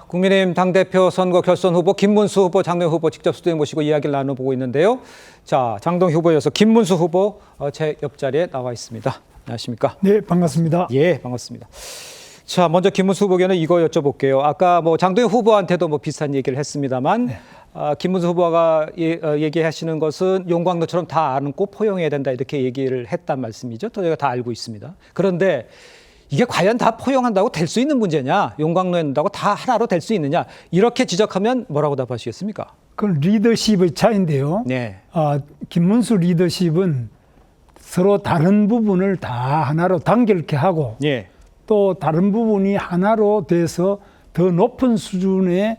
국민의힘 당대표 선거 결선 후보 김문수 후보, 장동혁 후보 직접 스튜디오에 모시고 이야기를 나눠보고 있는데요. 자, 장동혁 후보에 이어서 김문수 후보 제 옆자리에 나와 있습니다. 안녕하십니까? 네, 반갑습니다. 예, 반갑습니다. 자, 먼저 김문수 후보에게는 이거 여쭤볼게요. 아까 장동혁 후보한테도 비슷한 얘기를 했습니다만, 네. 김문수 후보가 얘기하시는 것은 용광로처럼 다 안고 포용해야 된다 이렇게 얘기를 했단 말씀이죠. 저희가 다 알고 있습니다. 그런데 이게 과연 다 포용한다고 될 수 있는 문제냐? 용광로에 넣는다고 다 하나로 될 수 있느냐? 이렇게 지적하면 뭐라고 답하시겠습니까? 그건 리더십의 차이인데요. 네. 김문수 리더십은 서로 다른 부분을 다 하나로 단결케 하고 예. 또 다른 부분이 하나로 돼서 더 높은 수준의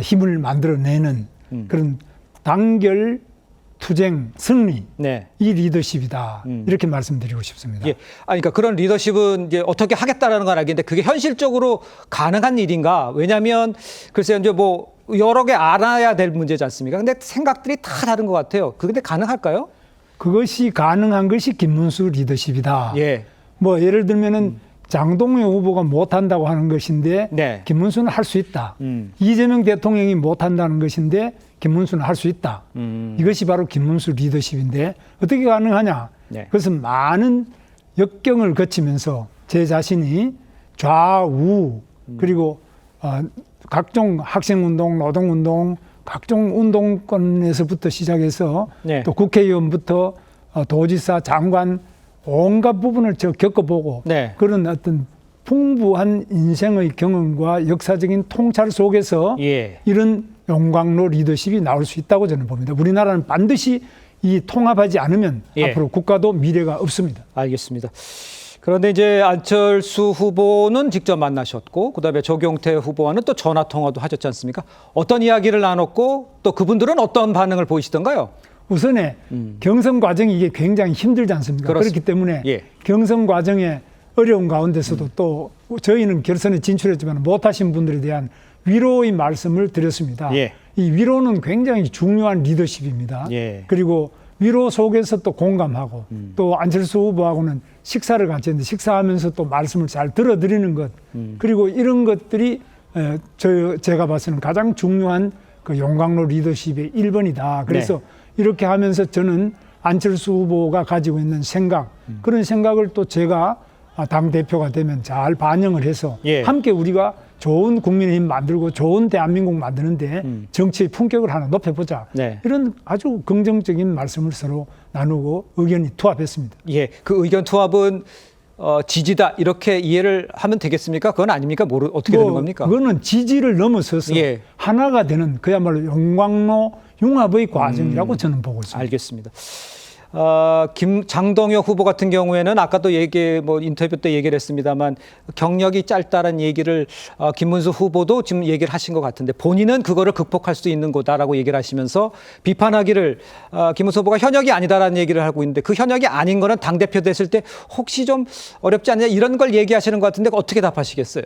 힘을 만들어내는 그런 단결, 투쟁, 승리, 네. 이 리더십이다. 이렇게 말씀드리고 싶습니다. 예. 그러니까 그런 리더십은 이제 어떻게 하겠다라는 건 알겠는데 그게 현실적으로 가능한 일인가? 왜냐하면 글쎄요, 이제 여러 개 알아야 될 문제지 않습니까? 근데 생각들이 다 다른 것 같아요. 그런데 가능할까요? 그것이 가능한 것이 김문수 리더십이다. 예. 예를 들면은 장동혁 후보가 못한다고 하는 것인데 네. 김문수는 할 수 있다. 이재명 대통령이 못한다는 것인데 김문수는 할 수 있다. 이것이 바로 김문수 리더십인데 어떻게 가능하냐. 네. 그것은 많은 역경을 거치면서 제 자신이 좌우 그리고 각종 학생운동, 노동운동, 각종 운동권에서부터 시작해서 네. 또 국회의원부터 도지사, 장관 온갖 부분을 겪어보고 네. 그런 어떤 풍부한 인생의 경험과 역사적인 통찰 속에서 예. 이런 용광로 리더십이 나올 수 있다고 저는 봅니다. 우리나라는 반드시 이 통합하지 않으면 예. 앞으로 국가도 미래가 없습니다. 알겠습니다. 그런데 이제 안철수 후보는 직접 만나셨고 그다음에 조경태 후보와는 또 전화 통화도 하셨지 않습니까? 어떤 이야기를 나눴고 또 그분들은 어떤 반응을 보이시던가요? 우선에 경선 과정이 이게 굉장히 힘들지 않습니까? 그렇습니다. 그렇기 때문에 예. 경선 과정에 어려운 가운데서도 또 저희는 결선에 진출했지만 못하신 분들에 대한 위로의 말씀을 드렸습니다. 예. 이 위로는 굉장히 중요한 리더십입니다. 예. 그리고 위로 속에서 또 공감하고 또 안철수 후보하고는 식사를 같이 했는데 식사하면서 또 말씀을 잘 들어드리는 것 그리고 이런 것들이 제가 봐서는 가장 중요한 그 용광로 리더십의 1번이다. 그래서 네. 이렇게 하면서 저는 안철수 후보가 가지고 있는 생각 그런 생각을 또 제가 당대표가 되면 잘 반영을 해서 예. 함께 우리가 좋은 국민의힘 만들고 좋은 대한민국 만드는데 정치의 품격을 하나 높여보자. 네. 이런 아주 긍정적인 말씀을 서로 나누고 의견이 투합했습니다. 예, 그 의견 투합은 지지다 이렇게 이해를 하면 되겠습니까? 그건 아닙니까? 어떻게 되는 겁니까? 그거는 지지를 넘어서서 예. 하나가 되는 그야말로 용광로 융합의 과정이라고 저는 보고 있습니다. 알겠습니다. 장동혁 후보 같은 경우에는 아까도 인터뷰 때 얘기를 했습니다만 경력이 짧다는 얘기를 김문수 후보도 지금 얘기를 하신 것 같은데 본인은 그거를 극복할 수 있는 거다라고 얘기를 하시면서 비판하기를 김문수 후보가 현역이 아니다라는 얘기를 하고 있는데 그 현역이 아닌 거는 당대표 됐을 때 혹시 좀 어렵지 않냐 이런 걸 얘기하시는 것 같은데 어떻게 답하시겠어요?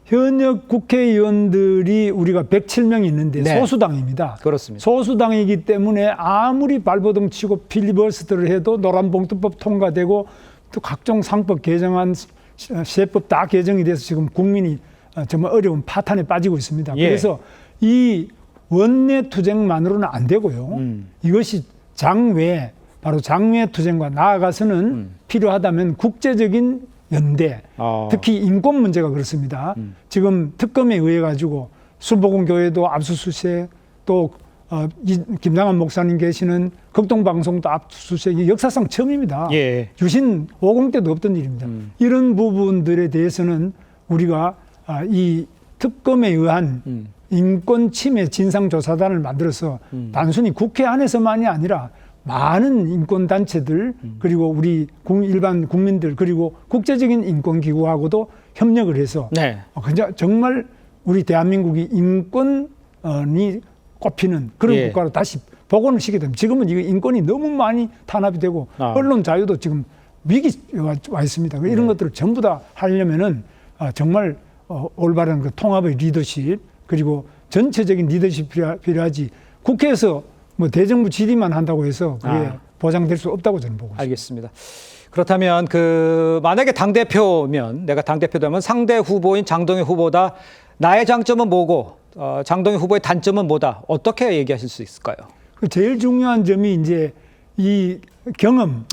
현역 국회의원들이 우리가 107명이 있는데 네. 소수당입니다. 그렇습니다. 소수당이기 때문에 아무리 발버둥 치고 필리버스터를 해도 노란봉투법 통과되고 또 각종 상법 개정안, 세법 다 개정이 돼서 지금 국민이 정말 어려운 파탄에 빠지고 있습니다. 예. 그래서 이 원내 투쟁만으로는 안 되고요. 이것이 장외, 바로 장외 투쟁과 나아가서는 필요하다면 국제적인 연대, 특히 인권 문제가 그렇습니다. 지금 특검에 의해 가지고 수보공교회도 압수수색, 또 김장한 목사님 계시는 극동방송도 압수수색이 역사상 처음입니다. 예. 유신 50 때도 없던 일입니다. 이런 부분들에 대해서는 우리가 이 특검에 의한 인권 침해 진상조사단을 만들어서 단순히 국회 안에서만이 아니라 많은 인권단체들 그리고 우리 일반 국민들 그리고 국제적인 인권기구하고도 협력을 해서 네. 정말 우리 대한민국이 인권이 꼽히는 그런 예. 국가로 다시 복원을 시키게 됩니다. 지금은 이거 인권이 너무 많이 탄압이 되고 언론 자유도 지금 위기가 와 있습니다. 이런 것들을 전부 다 하려면은 정말 올바른 그 통합의 리더십 그리고 전체적인 리더십이 필요하지 국회에서 대정부 질의만 한다고 해서 그게 보장될 수 없다고 저는 보고 있습니다. 알겠습니다. 그렇다면 만약에 당대표면 내가 당대표되면 상대 후보인 장동혁 후보다 나의 장점은 뭐고 장동혁 후보의 단점은 뭐다. 어떻게 얘기하실 수 있을까요? 그 제일 중요한 점이 이제 이 경험,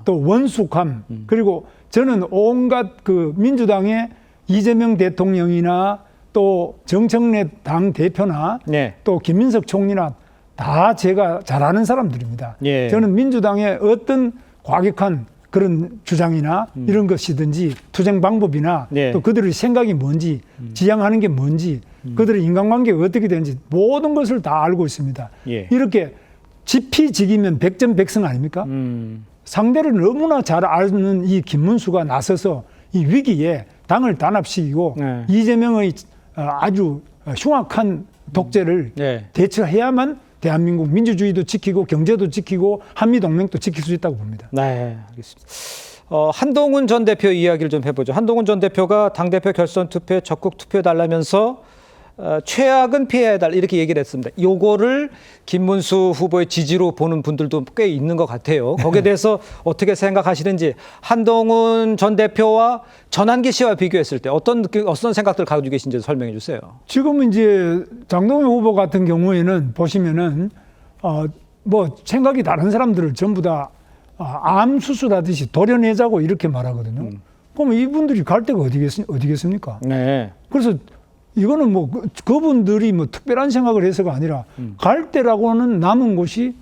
또 원숙함, 그리고 저는 온갖 그 민주당의 이재명 대통령이나 또 정청래 당 대표나 네. 또 김민석 총리나 다 제가 잘 아는 사람들입니다. 예. 저는 민주당의 어떤 과격한 그런 주장이나 이런 것이든지 투쟁 방법이나 네. 또 그들의 생각이 뭔지 지향하는 게 뭔지 그들의 인간관계가 어떻게 되는지 모든 것을 다 알고 있습니다. 예. 이렇게 지피지기면 백전백승 아닙니까? 상대를 너무나 잘 아는 이 김문수가 나서서 이 위기에 당을 단합시키고 네. 이재명의 아주 흉악한 독재를 네. 대처해야만 대한민국 민주주의도 지키고 경제도 지키고 한미동맹도 지킬 수 있다고 봅니다. 네, 알겠습니다. 한동훈 전 대표 이야기를 좀 해보죠. 한동훈 전 대표가 당대표 결선 투표에 적극 투표해달라면서 최악은 피해야달 이렇게 얘기를 했습니다. 요거를 김문수 후보의 지지로 보는 분들도 꽤 있는 것 같아요. 거기에 대해서 어떻게 생각하시는지 한동훈 전 대표와 전환기 씨와 비교했을 때 어떤 생각들 가지고 계신지 설명해 주세요. 지금 이제 장동혁 후보 같은 경우에는 보시면은 뭐 생각이 다른 사람들을 전부 다 암 수술하듯이 도려내자고 이렇게 말하거든요. 그러면 이분들이 갈 데가 어디겠습니까? 네. 그래서 이거는 뭐 그분들이 뭐 특별한 생각을 해서가 아니라 갈 데라고는 남은 곳이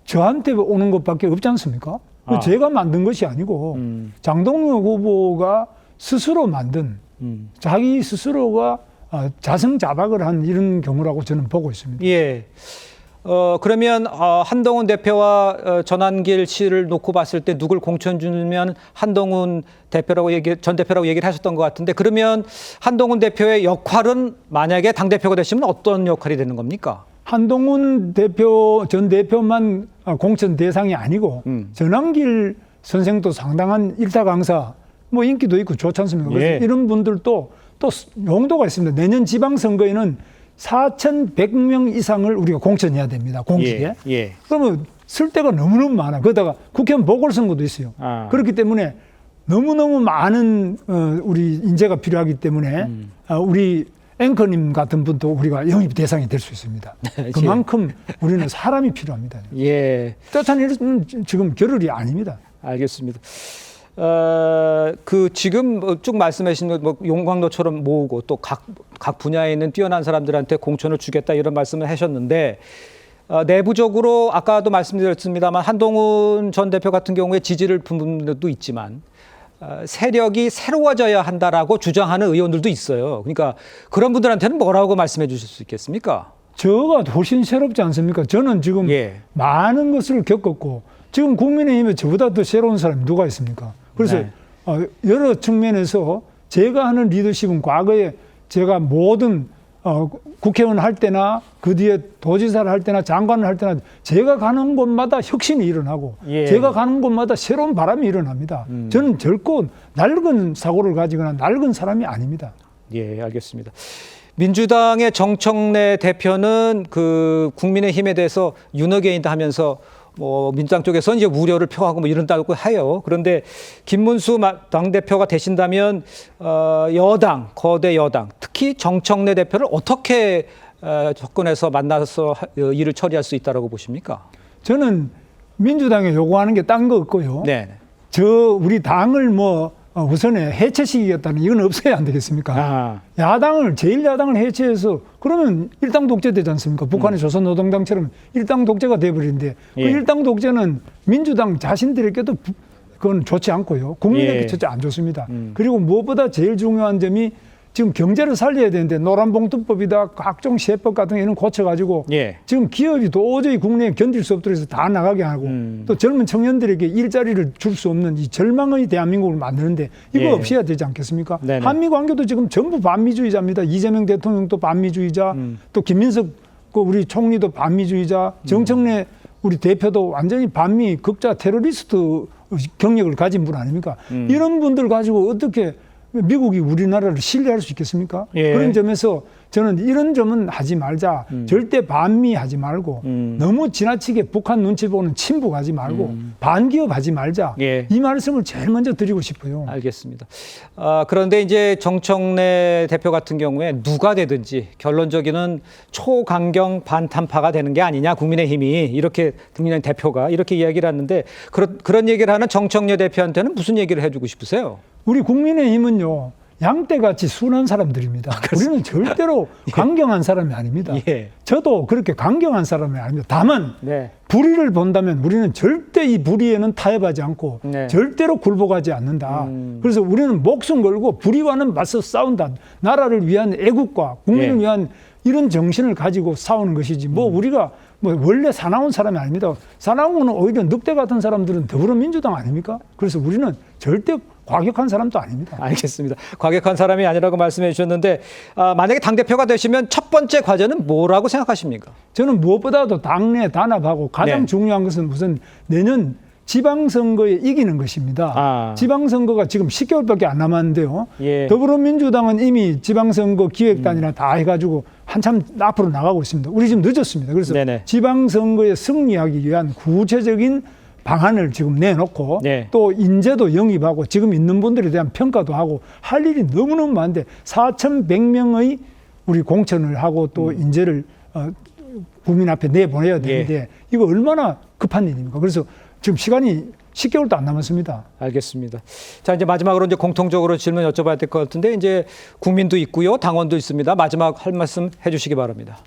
저한테 오는 것밖에 없지 않습니까? 제가 만든 것이 아니고 장동혁 후보가 스스로 만든 자기 스스로가 자승자박을 한 이런 경우라고 저는 보고 있습니다. 예. 그러면 한동훈 대표와 전환길 씨를 놓고 봤을 때 누굴 공천 주면 한동훈 전 대표라고 얘기를 하셨던 것 같은데 그러면 한동훈 대표의 역할은 만약에 당 대표가 되시면 어떤 역할이 되는 겁니까? 한동훈 전 대표만 공천 대상이 아니고 전환길 선생도 상당한 일타 강사 뭐 인기도 있고 좋지 않습니까? 그래서 예. 이런 분들도 또 용도가 있습니다. 내년 지방선거에는 4,100명 이상을 우리가 공천해야 됩니다. 공직에. 예. 그러면 쓸 데가 너무너무 많아. 그러다가 국회의원 보궐선거도 있어요. 그렇기 때문에 너무너무 많은 우리 인재가 필요하기 때문에 우리 앵커님 같은 분도 우리가 영입 대상이 될 수 있습니다. 그만큼 우리는 사람이 필요합니다. 예. 쫓아내는 지금 겨를이 아닙니다. 알겠습니다. 지금 쭉 말씀하신 뭐 용광로처럼 모으고 또 각 분야에 있는 뛰어난 사람들한테 공천을 주겠다 이런 말씀을 하셨는데 내부적으로 아까도 말씀드렸습니다만 한동훈 전 대표 같은 경우에 지지를 분 분들도 있지만 세력이 새로워져야 한다라고 주장하는 의원들도 있어요. 그러니까 그런 분들한테는 뭐라고 말씀해 주실 수 있겠습니까? 저가 훨씬 새롭지 않습니까? 저는 지금 예. 많은 것을 겪었고 지금 국민의힘에 저보다 더 새로운 사람이 누가 있습니까? 그래서 네. 여러 측면에서 제가 하는 리더십은 과거에 제가 모든 국회의원 할 때나 그 뒤에 도지사를 할 때나 장관을 할 때나 제가 가는 곳마다 혁신이 일어나고 예. 제가 가는 곳마다 새로운 바람이 일어납니다. 저는 결코 낡은 사고를 가지거나 낡은 사람이 아닙니다. 예, 알겠습니다. 민주당의 정청래 대표는 그 국민의힘에 대해서 윤호개인다 하면서 뭐 민주당 쪽에서는 이제 우려를 표하고 뭐 이런다고 해요. 그런데 김문수 당대표가 되신다면 여당, 거대 여당, 특히 정청래 대표를 어떻게 접근해서 만나서 일을 처리할 수 있다라고 보십니까? 저는 민주당에 요구하는 게 딴 거 없고요. 네. 우리 당을 우선에 해체시키겠다는 이건 없어야 안 되겠습니까? 야당을 제1야당을 해체해서 그러면 일당 독재 되지 않습니까? 북한의 조선노동당처럼 일당 독재가 돼버리는데 예. 그 일당 독재는 민주당 자신들에게도 그건 좋지 않고요. 국민에게 예. 절대 안 좋습니다. 그리고 무엇보다 제일 중요한 점이 지금 경제를 살려야 되는데 노란봉투법이다 각종 세법 같은 거 이런 고쳐가지고 예. 지금 기업이 도저히 국내에 견딜 수 없도록 해서 다 나가게 하고 또 젊은 청년들에게 일자리를 줄 수 없는 이 절망의 대한민국을 만드는데 이거 예. 없어야 되지 않겠습니까? 네네. 한미 관계도 지금 전부 반미주의자입니다. 이재명 대통령도 반미주의자, 또 김민석 우리 총리도 반미주의자, 정청래 우리 대표도 완전히 반미 극자 테러리스트 경력을 가진 분 아닙니까? 이런 분들 가지고 어떻게 미국이 우리나라를 신뢰할 수 있겠습니까? 예. 그런 점에서 저는 이런 점은 하지 말자. 절대 반미하지 말고 너무 지나치게 북한 눈치 보는 친북하지 말고 반기업하지 말자. 예. 이 말씀을 제일 먼저 드리고 싶어요. 알겠습니다. 그런데 이제 정청래 대표 같은 경우에 누가 되든지 결론적인 초강경 반탄파가 되는 게 아니냐, 국민의힘이 이렇게 국민의힘 대표가 이렇게 이야기를 하는데 그런 얘기를 하는 정청래 대표한테는 무슨 얘기를 해주고 싶으세요? 우리 국민의힘은요. 양떼같이 순한 사람들입니다. 우리는 절대로 강경한 사람이 아닙니다. 예. 저도 그렇게 강경한 사람이 아닙니다. 다만 네. 불의를 본다면 우리는 절대 이 불의에는 타협하지 않고 네. 절대로 굴복하지 않는다. 그래서 우리는 목숨 걸고 불의와는 맞서 싸운다. 나라를 위한 애국과 국민을 예. 위한 이런 정신을 가지고 싸우는 것이지. 뭐 우리가 뭐 원래 사나운 사람이 아닙니다. 사나운 거는 오히려 늑대 같은 사람들은 더불어민주당 아닙니까? 그래서 우리는 절대 과격한 사람도 아닙니다. 알겠습니다. 과격한 사람이 아니라고 말씀해 주셨는데 만약에 당대표가 되시면 첫 번째 과제는 뭐라고 생각하십니까? 저는 무엇보다도 당내 단합하고 가장 네. 중요한 것은 무슨 내년 지방선거에 이기는 것입니다. 지방선거가 지금 10개월밖에 안 남았는데요. 예. 더불어민주당은 이미 지방선거 기획단이나 다 해가지고 한참 앞으로 나가고 있습니다. 우리 지금 늦었습니다. 그래서 네네. 지방선거에 승리하기 위한 구체적인 방안을 지금 내놓고 네. 또 인재도 영입하고 지금 있는 분들에 대한 평가도 하고 할 일이 너무너무 많은데 4,100명의 우리 공천을 하고 또 인재를 국민 앞에 내보내야 되는데 이거 얼마나 급한 일입니까? 그래서 지금 시간이 10개월도 안 남았습니다. 알겠습니다. 자, 이제 마지막으로 이제 공통적으로 질문 여쭤봐야 될 것 같은데 이제 국민도 있고요, 당원도 있습니다. 마지막 할 말씀 해주시기 바랍니다.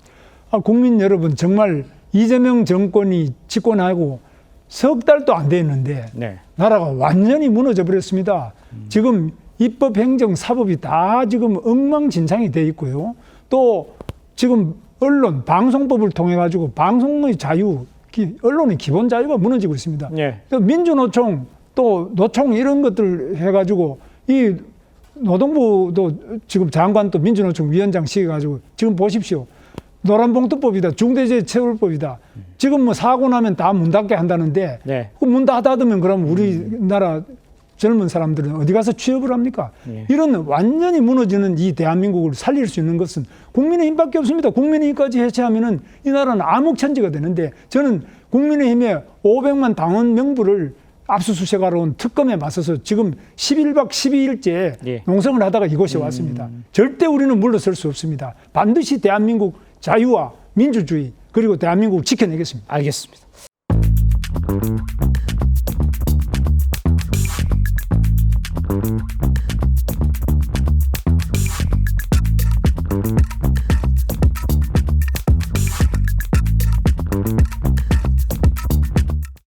국민 여러분, 정말 이재명 정권이 집권하고 석 달도 안 됐는데 네. 나라가 완전히 무너져 버렸습니다. 지금 입법, 행정, 사법이 다 지금 엉망진창이 돼 있고요. 또 지금 언론, 방송법을 통해 가지고 방송의 자유, 언론의 기본 자유가 무너지고 있습니다. 네. 민주노총 또 노총 이런 것들 해가지고 이 노동부도 지금 장관 또 민주노총 위원장 시켜가지고 지금 보십시오. 노란봉투법이다. 중대재해처벌법이다. 지금 뭐 사고 나면 다 문 닫게 한다는데 네. 그 문 다 닫으면 그럼 우리나라 젊은 사람들은 어디 가서 취업을 합니까? 네. 이런 완전히 무너지는 이 대한민국을 살릴 수 있는 것은 국민의힘밖에 없습니다. 국민의힘까지 해체하면은 이 나라는 암흑천지가 되는데 저는 국민의힘의 500만 당원 명부를 압수수색하러 온 특검에 맞서서 지금 11박 12일째 예. 농성을 하다가 이곳에 왔습니다. 절대 우리는 물러설 수 없습니다. 반드시 대한민국 자유와 민주주의 그리고 대한민국을 지켜내겠습니다. 알겠습니다.